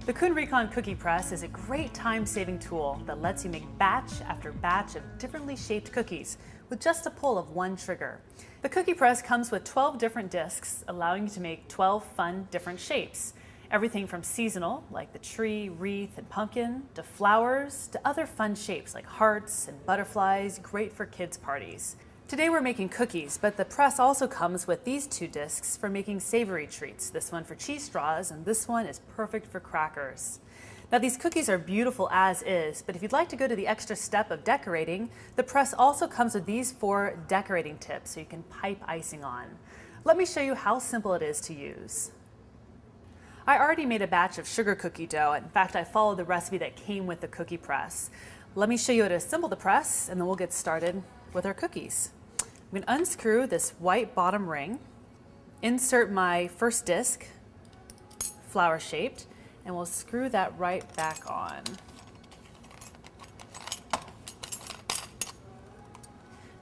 The Kun Recon Cookie Press is a great time-saving tool that lets you make batch after batch of differently shaped cookies with just a pull of one trigger. The Cookie Press comes with 12 different discs, allowing you to make 12 fun different shapes. Everything from seasonal, like the tree, wreath, and pumpkin, to flowers, to other fun shapes like hearts and butterflies, great for kids' parties. Today we're making cookies, but the press also comes with these two discs for making savory treats. This one for cheese straws, and this one is perfect for crackers. Now these cookies are beautiful as is, but if you'd like to go to the extra step of decorating, the press also comes with these 4 decorating tips so you can pipe icing on. Let me show you how simple it is to use. I already made a batch of sugar cookie dough. In fact, I followed the recipe that came with the cookie press. Let me show you how to assemble the press, and then we'll get started with our cookies. I'm going to unscrew this white bottom ring, insert my first disc, flower shaped, and we'll screw that right back on.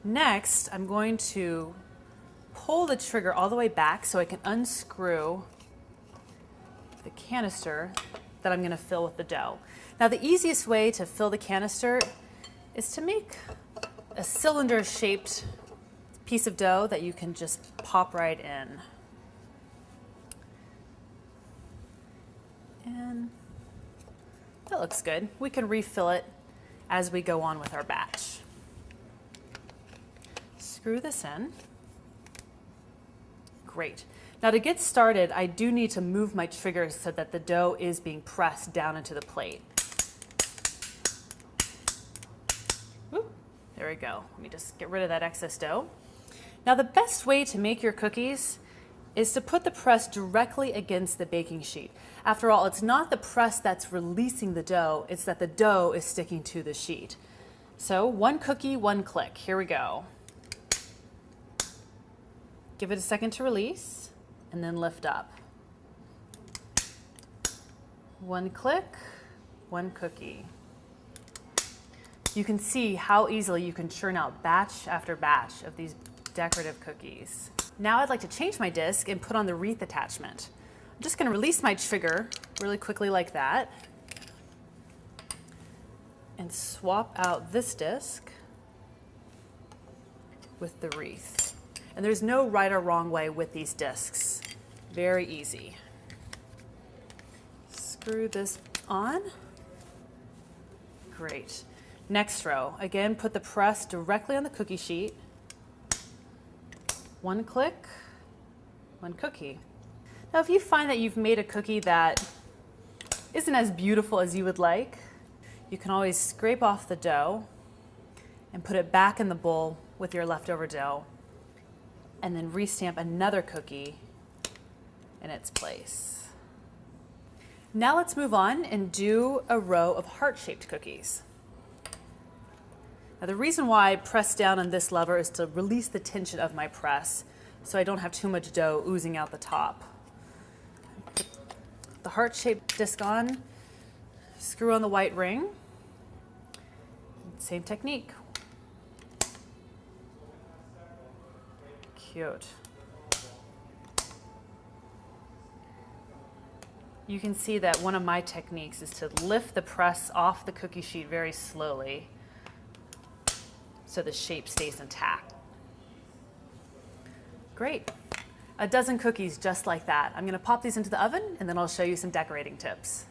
Next, I'm going to pull the trigger all the way back so I can unscrew the canister that I'm going to fill with the dough. Now the easiest way to fill the canister is to make a cylinder shaped piece of dough that you can just pop right in. And that looks good. We can refill it as we go on with our batch. Screw this in. Great. Now to get started, I do need to move my trigger so that the dough is being pressed down into the plate. Whoop, there we go. Let me just get rid of that excess dough. Now the best way to make your cookies is to put the press directly against the baking sheet. After all, it's not the press that's releasing the dough, it's that the dough is sticking to the sheet. So one cookie, one click. Here we go. Give it a second to release, and then lift up. One click, one cookie. You can see how easily you can churn out batch after batch of these decorative cookies. Now I'd like to change my disc and put on the wreath attachment. I'm just going to release my trigger really quickly like that and swap out this disc with the wreath. And there's no right or wrong way with these discs. Very easy. Screw this on. Great. Next row. Again, put the press directly on the cookie sheet. One click, one cookie. Now if you find that you've made a cookie that isn't as beautiful as you would like, you can always scrape off the dough and put it back in the bowl with your leftover dough, and then restamp another cookie in its place. Now let's move on and do a row of heart-shaped cookies. Now the reason why I press down on this lever is to release the tension of my press so I don't have too much dough oozing out the top. Put the heart-shaped disc on, screw on the white ring, same technique. Cute. You can see that one of my techniques is to lift the press off the cookie sheet very slowly so the shape stays intact. Great. A dozen cookies just like that. I'm going to pop these into the oven and then I'll show you some decorating tips.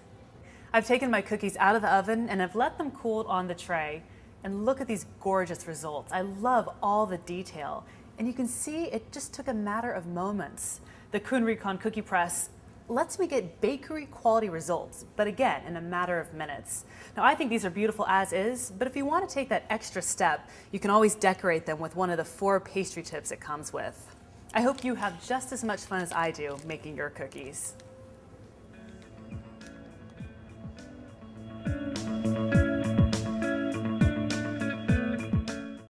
I've taken my cookies out of the oven and I've let them cool on the tray, and look at these gorgeous results. I love all the detail, and you can see it just took a matter of moments. The Kun Recon Cookie Press lets me get bakery quality results, but again, in a matter of minutes. Now I think these are beautiful as is, but if you want to take that extra step, you can always decorate them with one of the 4 pastry tips it comes with. I hope you have just as much fun as I do making your cookies.